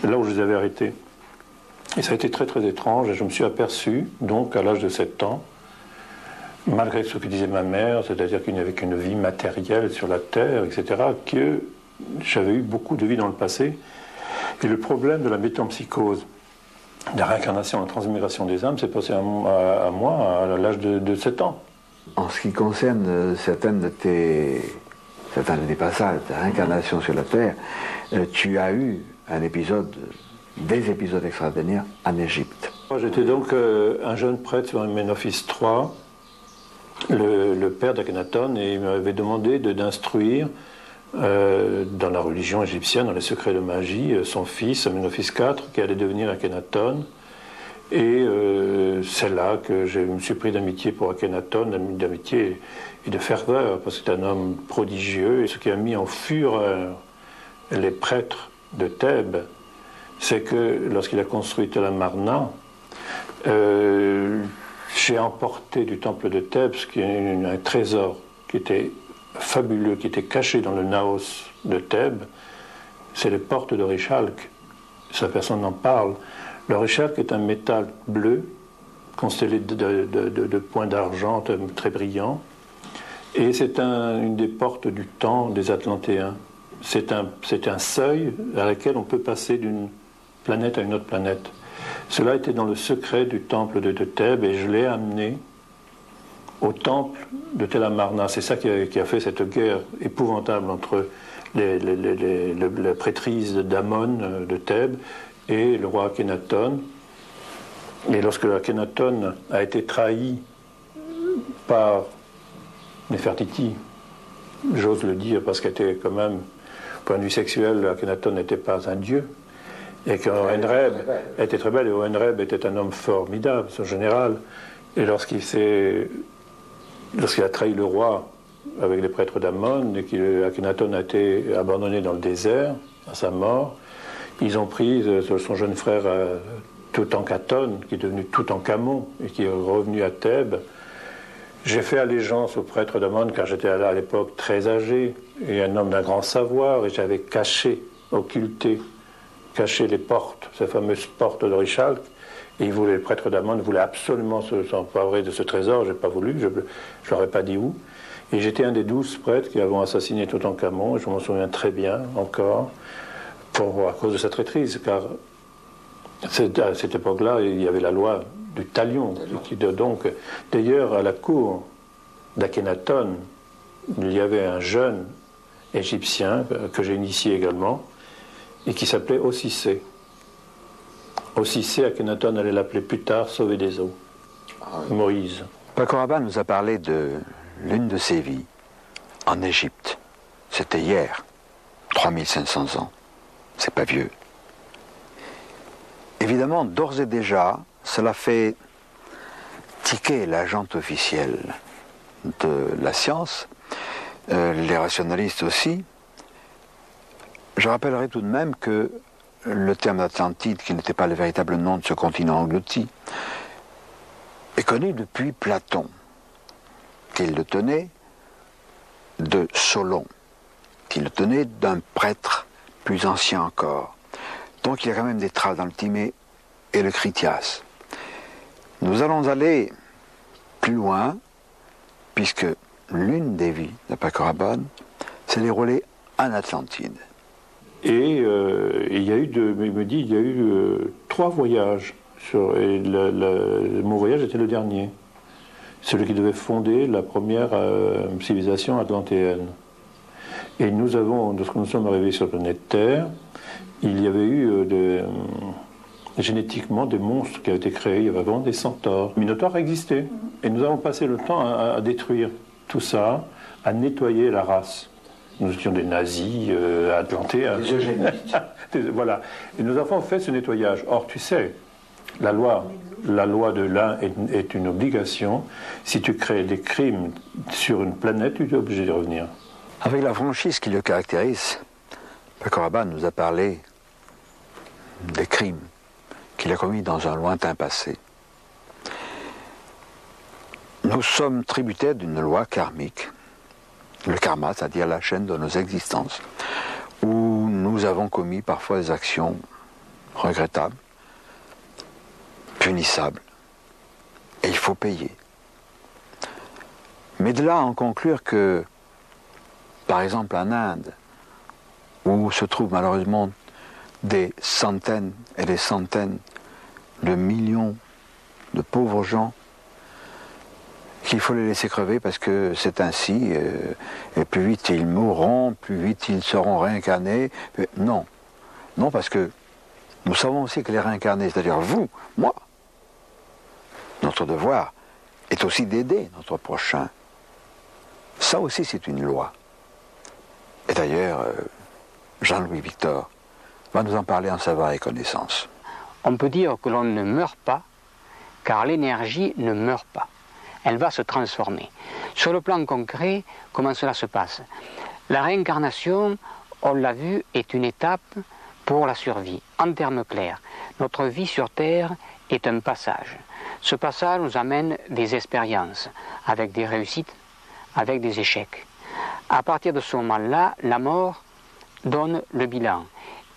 là où je les avais arrêtés. Et ça a été très très étrange, et je me suis aperçu, donc à l'âge de 7 ans, malgré ce que disait ma mère, c'est-à-dire qu'il n'y avait qu'une vie matérielle sur la terre, etc., que j'avais eu beaucoup de vie dans le passé. Et le problème de la métempsychose, de la réincarnation, la transmigration des âmes, s'est passé à moi à l'âge de 7 ans. En ce qui concerne certains de tes passages, ta réincarnation sur la Terre, tu as eu des épisodes extraordinaires en Égypte. J'étais donc un jeune prêtre sur Ménophis III, le père d'Akhenaton, et il m'avait demandé d'instruire dans la religion égyptienne, dans les secrets de magie, son fils, Ménophis IV, qui allait devenir Akhenaton. Et c'est là que je me suis pris d'amitié pour Akhenaton, d'amitié et de ferveur, parce que c'est un homme prodigieux. Et ce qui a mis en fureur les prêtres de Thèbes, c'est que lorsqu'il a construit Tel Amarna, j'ai emporté du temple de Thèbes, qui est un trésor qui était fabuleux, qui était caché dans le naos de Thèbes, c'est les portes de Réchalque. Ça, personne n'en parle. Le Réchalque est un métal bleu, constellé de points d'argent très brillants, et c'est une des portes du temps des Atlantéens. c'est un seuil à laquelle on peut passer d'une planète à une autre planète. Cela était dans le secret du temple de Thèbes et je l'ai amené au temple de Tel Amarna. C'est ça qui a fait cette guerre épouvantable entre la prêtrise d'Amon de Thèbes et le roi Akhenaton. Et lorsque Akhenaton a été trahi par Néfertiti, j'ose le dire parce qu'était quand même, point de vue sexuel, Akhenaton n'était pas un dieu, et qu'Ohenreb était très belle, et Ohenreb était un homme formidable, son général, et lorsqu'il a trahi le roi avec les prêtres d'Amon, et qu'Akhenaton a été abandonné dans le désert, à sa mort, ils ont pris son jeune frère Toutankhamon, qui est devenu Toutankhamon, et qui est revenu à Thèbes. J'ai fait allégeance aux prêtres d'Amon, car j'étais à l'époque très âgé, et un homme d'un grand savoir, et j'avais occulté les portes, ces fameuses portes d'Orichalque, et les prêtres d'Amon voulaient absolument s'emparer de ce trésor. J'ai pas voulu, je leur ai pas dit où. Et j'étais un des 12 prêtres qui avaient assassiné Toutankhamon, et je m'en souviens très bien encore, à cause de sa traîtrise, car à cette époque-là, il y avait la loi du talion. Donc, d'ailleurs, à la cour d'Akhenaton, il y avait un jeune égyptien que j'ai initié également, et qui s'appelait Ossissé. Ossissé, Akhenaton allait l'appeler plus tard Sauvé des eaux. Moïse. Paco Rabanne nous a parlé de l'une de ses vies en Égypte. C'était hier, 3500 ans. C'est pas vieux. Évidemment, d'ores et déjà, cela fait tiquer la jante officielle de la science, les rationalistes aussi. Je rappellerai tout de même que le terme d'Atlantide, qui n'était pas le véritable nom de ce continent englouti, est connu depuis Platon, qu'il le tenait de Solon, qu'il le tenait d'un prêtre plus ancien encore. Donc il y a quand même des traces dans le Timée et le Critias. Nous allons aller plus loin, puisque l'une des vies de Paco Rabanne s'est déroulée en Atlantide. Et il y a eu 3 voyages. Et mon voyage était le dernier. Celui qui devait fonder la première civilisation atlantéenne. Et lorsque nous sommes arrivés sur la planète Terre, il y avait eu génétiquement des monstres qui avaient été créés. Il y avait vraiment des centaures. Minotaures existaient. Et nous avons passé le temps à détruire tout ça, à nettoyer la race. Nous étions des nazis atlantéens. Des eugénistes. Voilà. Et nous avons fait ce nettoyage. Or, tu sais, la loi de l'un est une obligation. Si tu crées des crimes sur une planète, tu es obligé de revenir. Avec la franchise qui le caractérise, Paco Rabanne nous a parlé des crimes qu'il a commis dans un lointain passé. Nous sommes tributaires d'une loi karmique, le karma, c'est-à-dire la chaîne de nos existences, où nous avons commis parfois des actions regrettables, punissables, et il faut payer. Mais de là à en conclure que, par exemple en Inde, où se trouvent malheureusement des centaines et des centaines de millions de pauvres gens, qu'il faut les laisser crever parce que c'est ainsi, et plus vite ils mourront, plus vite ils seront réincarnés. Non, non, parce que nous savons aussi que les réincarnés, c'est-à-dire vous, moi, notre devoir est aussi d'aider notre prochain. Ça aussi c'est une loi. Et d'ailleurs, Jean-Louis Victor va nous en parler en savoir et connaissance. On peut dire que l'on ne meurt pas, car l'énergie ne meurt pas. Elle va se transformer. Sur le plan concret, comment cela se passe? La réincarnation, on l'a vu, est une étape pour la survie. En termes clairs, notre vie sur Terre est un passage. Ce passage nous amène des expériences, avec des réussites, avec des échecs. À partir de ce moment-là, la mort donne le bilan.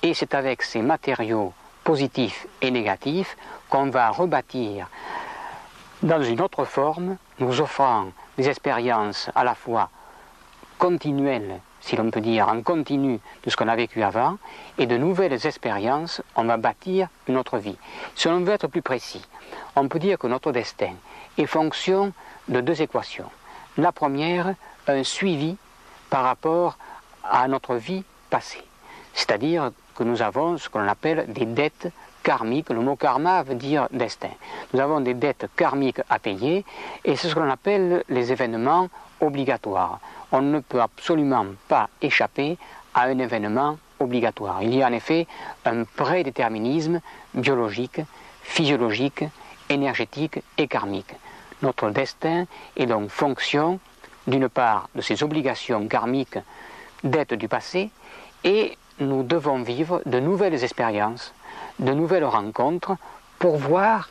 Et c'est avec ces matériaux positifs et négatifs qu'on va rebâtir dans une autre forme, nous offrant des expériences à la fois continuelles, si l'on peut dire, en continu de ce qu'on a vécu avant, et de nouvelles expériences, on va bâtir une autre vie. Si on veut être plus précis, on peut dire que notre destin est fonction de deux équations. La première, un suivi par rapport à notre vie passée. C'est-à-dire que nous avons ce que l'on appelle des dettes karmiques. Le mot karma veut dire destin. Nous avons des dettes karmiques à payer et c'est ce que l'on appelle les événements obligatoires. On ne peut absolument pas échapper à un événement obligatoire. Il y a en effet un prédéterminisme biologique, physiologique, énergétique et karmique. Notre destin est donc fonction, d'une part, de ces obligations karmiques, dettes du passé, et nous devons vivre de nouvelles expériences, de nouvelles rencontres, pour voir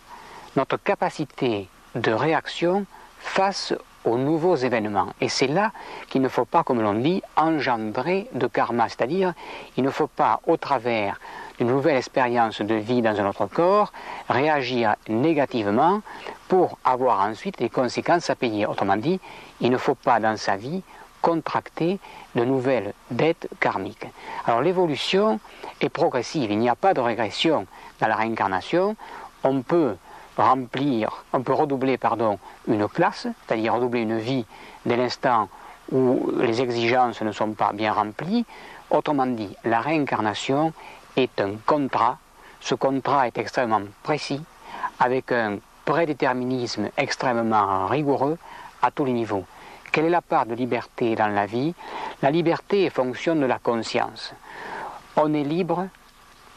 notre capacité de réaction face aux nouveaux événements. Et c'est là qu'il ne faut pas, comme l'on dit, engendrer de karma, c'est-à-dire il ne faut pas, au travers d'une nouvelle expérience de vie dans un autre corps, réagir négativement pour avoir ensuite des conséquences à payer. Autrement dit, il ne faut pas dans sa vie contracter de nouvelles dettes karmiques. Alors l'évolution est progressive, il n'y a pas de régression dans la réincarnation. On peut redoubler une classe, c'est-à-dire redoubler une vie dès l'instant où les exigences ne sont pas bien remplies. Autrement dit, la réincarnation est un contrat. Ce contrat est extrêmement précis, avec un prédéterminisme extrêmement rigoureux à tous les niveaux. Quelle est la part de liberté dans la vie? La liberté est fonction de la conscience. On est libre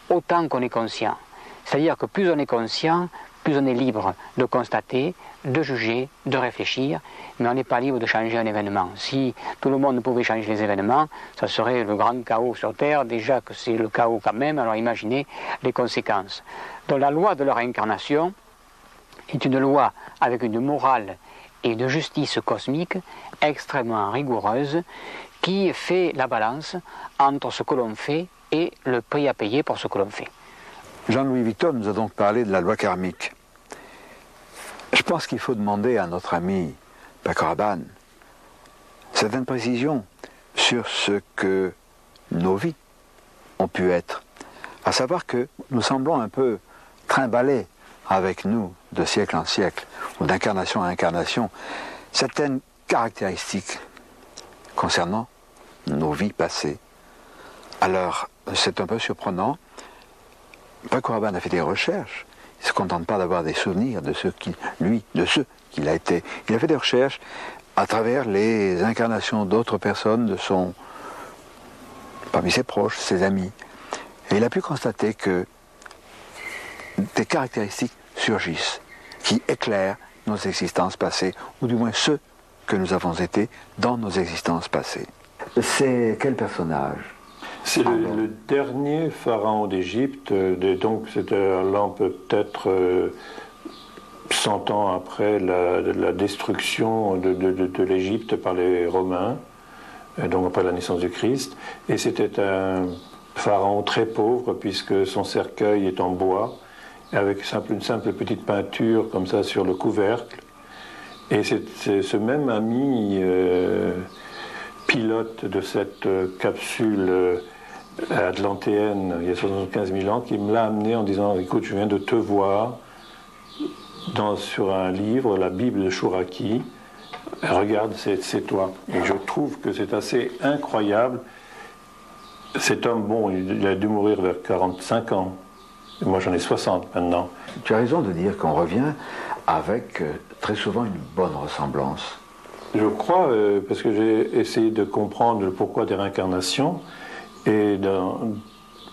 autant qu'on est conscient. C'est-à-dire que plus on est conscient, plus on est libre de constater, de juger, de réfléchir, mais on n'est pas libre de changer un événement. Si tout le monde pouvait changer les événements, ça serait le grand chaos sur Terre, déjà que c'est le chaos quand même, alors imaginez les conséquences. Donc la loi de la réincarnation est une loi avec une morale et une justice cosmique extrêmement rigoureuse qui fait la balance entre ce que l'on fait et le prix à payer pour ce que l'on fait. Jean-Louis Victor nous a donc parlé de la loi karmique. Je pense qu'il faut demander à notre ami Paco Rabanne certaines précisions sur ce que nos vies ont pu être. À savoir que nous semblons un peu trimballer avec nous de siècle en siècle, ou d'incarnation à incarnation, certaines caractéristiques concernant nos vies passées. Alors, c'est un peu surprenant. Paco Rabanne a fait des recherches. Il ne se contente pas d'avoir des souvenirs de ceux qu'il a été. Il a fait des recherches à travers les incarnations d'autres personnes, parmi ses proches, ses amis. Et il a pu constater que des caractéristiques surgissent, qui éclairent nos existences passées, ou du moins ceux que nous avons été dans nos existences passées. C'est quel personnage? C'est le dernier pharaon d'Égypte, donc c'était l'an peut-être 100 ans après la destruction de l'Égypte par les Romains, donc après la naissance du Christ, et c'était un pharaon très pauvre puisque son cercueil est en bois, avec une simple petite peinture comme ça sur le couvercle. Et c'est ce même ami pilote de cette capsule atlantéenne il y a 75 000 ans qui me l'a amené en disant: écoute, je viens de te voir sur un livre, la Bible de Chouraki, regarde, c'est toi. Et je trouve que c'est assez incroyable. Cet homme, bon, il a dû mourir vers 45 ans. Moi, j'en ai 60 maintenant. Tu as raison de dire qu'on revient avec très souvent une bonne ressemblance. Je crois, parce que j'ai essayé de comprendre le pourquoi des réincarnations,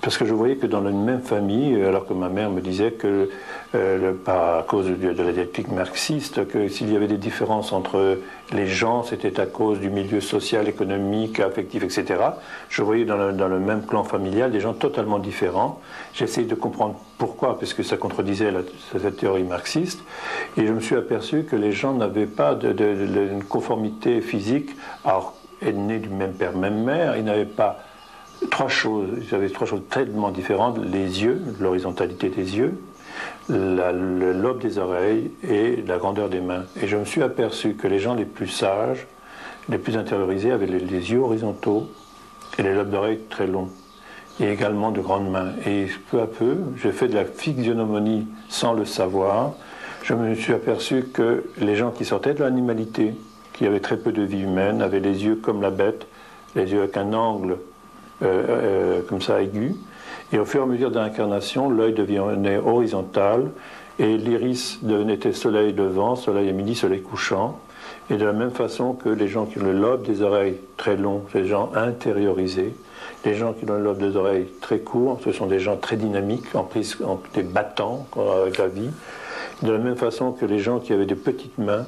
parce que je voyais que dans une même famille, alors que ma mère me disait que, à cause de la dialectique marxiste, que s'il y avait des différences entre les gens, c'était à cause du milieu social, économique, affectif, etc. Je voyais dans le même clan familial des gens totalement différents. J'ai essayé de comprendre pourquoi, parce que ça contredisait cette théorie marxiste, et je me suis aperçu que les gens n'avaient pas une conformité physique, alors nés du même père, même mère, ils n'avaient pas ils avaient trois choses tellement différentes: les yeux, l'horizontalité des yeux, le lobe des oreilles et la grandeur des mains. Et je me suis aperçu que les gens les plus sages, les plus intériorisés, avaient les yeux horizontaux et les lobes d'oreilles très longs, et également de grandes mains. Et peu à peu, j'ai fait de la physiognomonie sans le savoir. Je me suis aperçu que les gens qui sortaient de l'animalité, qui avaient très peu de vie humaine, avaient les yeux comme la bête, les yeux avec un angle comme ça aigu. Et au fur et à mesure de l'incarnation, l'œil devenait horizontal et l'iris était soleil levant, soleil à midi, soleil couchant. Et de la même façon que les gens qui ont le lobe des oreilles très long, les gens intériorisés, les gens qui ont le lobe des oreilles très court, ce sont des gens très dynamiques, des battants avec la vie. De la même façon que les gens qui avaient des petites mains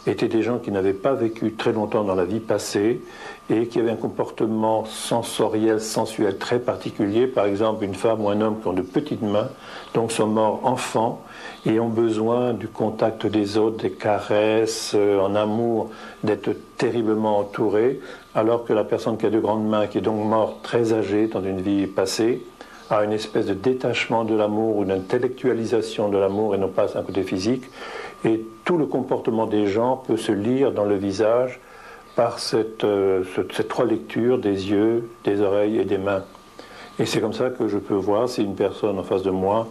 étaient des gens qui n'avaient pas vécu très longtemps dans la vie passée et qui avaient un comportement sensoriel, sensuel très particulier. Par exemple, une femme ou un homme qui ont de petites mains, donc sont morts enfants et ont besoin du contact des autres, des caresses, en amour, d'être terriblement entourés, alors que la personne qui a de grandes mains, qui est donc morte très âgée dans une vie passée, a une espèce de détachement de l'amour ou d'intellectualisation de l'amour et non pas un côté physique. Et tout le comportement des gens peut se lire dans le visage par cette trois lectures des yeux, des oreilles et des mains. Et c'est comme ça que je peux voir si une personne en face de moi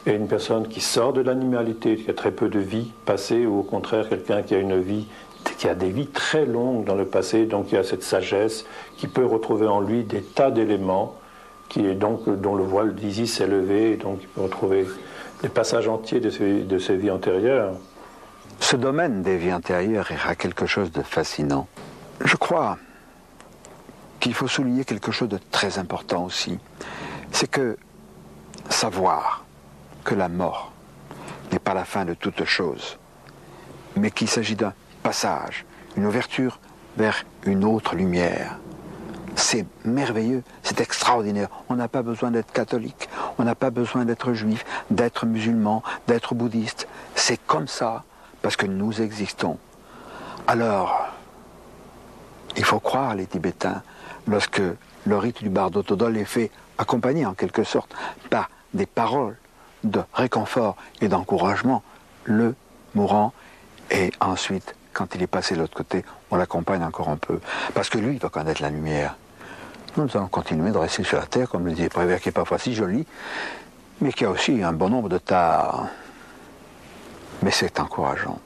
est une personne qui sort de l'animalité, qui a très peu de vie passée, ou au contraire quelqu'un qui a une vie, qui a des vies très longues dans le passé, donc qui a cette sagesse, qui peut retrouver en lui des tas d'éléments, qui est donc dont le voile d'Isis s'est levé, et donc il peut retrouver les passages entiers de ses vies antérieures. Ce domaine des vies antérieures a quelque chose de fascinant. Je crois qu'il faut souligner quelque chose de très important aussi. C'est que savoir que la mort n'est pas la fin de toute chose, mais qu'il s'agit d'un passage, une ouverture vers une autre lumière. C'est merveilleux, c'est extraordinaire. On n'a pas besoin d'être catholique, on n'a pas besoin d'être juif, d'être musulman, d'être bouddhiste. C'est comme ça, parce que nous existons. Alors, il faut croire les Tibétains, lorsque le rite du Bardo Thodol est fait, accompagné en quelque sorte par des paroles de réconfort et d'encouragement, le mourant, et ensuite, quand il est passé de l'autre côté, on l'accompagne encore un peu, parce que lui, il va connaître la lumière. Nous allons continuer de rester sur la terre, comme le dit Prévert, qui est parfois si joli, mais qui a aussi un bon nombre de tares. Mais c'est encourageant.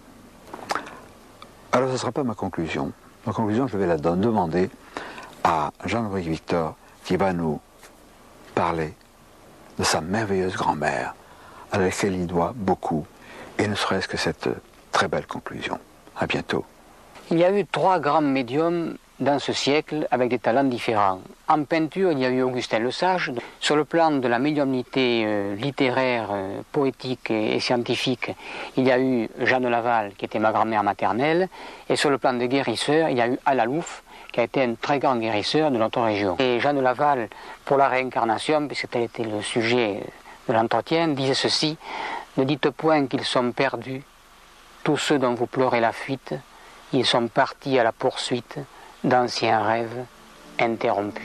Alors, ce ne sera pas ma conclusion. Ma conclusion, je vais la demander à Jean-Louis Victor, qui va nous parler de sa merveilleuse grand-mère, à laquelle il doit beaucoup, et ne serait-ce que cette très belle conclusion. À bientôt. Il y a eu 3 grands médiums dans ce siècle avec des talents différents. En peinture, il y a eu Augustin Le Sage. Sur le plan de la médiumnité littéraire, poétique et scientifique, il y a eu Jeanne Laval, qui était ma grand-mère maternelle. Et sur le plan des guérisseurs, il y a eu Alalouf, qui a été un très grand guérisseur de notre région. Et Jeanne Laval, pour la réincarnation, puisque tel était le sujet de l'entretien, disait ceci: « Ne dites point qu'ils sont perdus, tous ceux dont vous pleurez la fuite, ils sont partis à la poursuite d'anciens rêves interrompus. »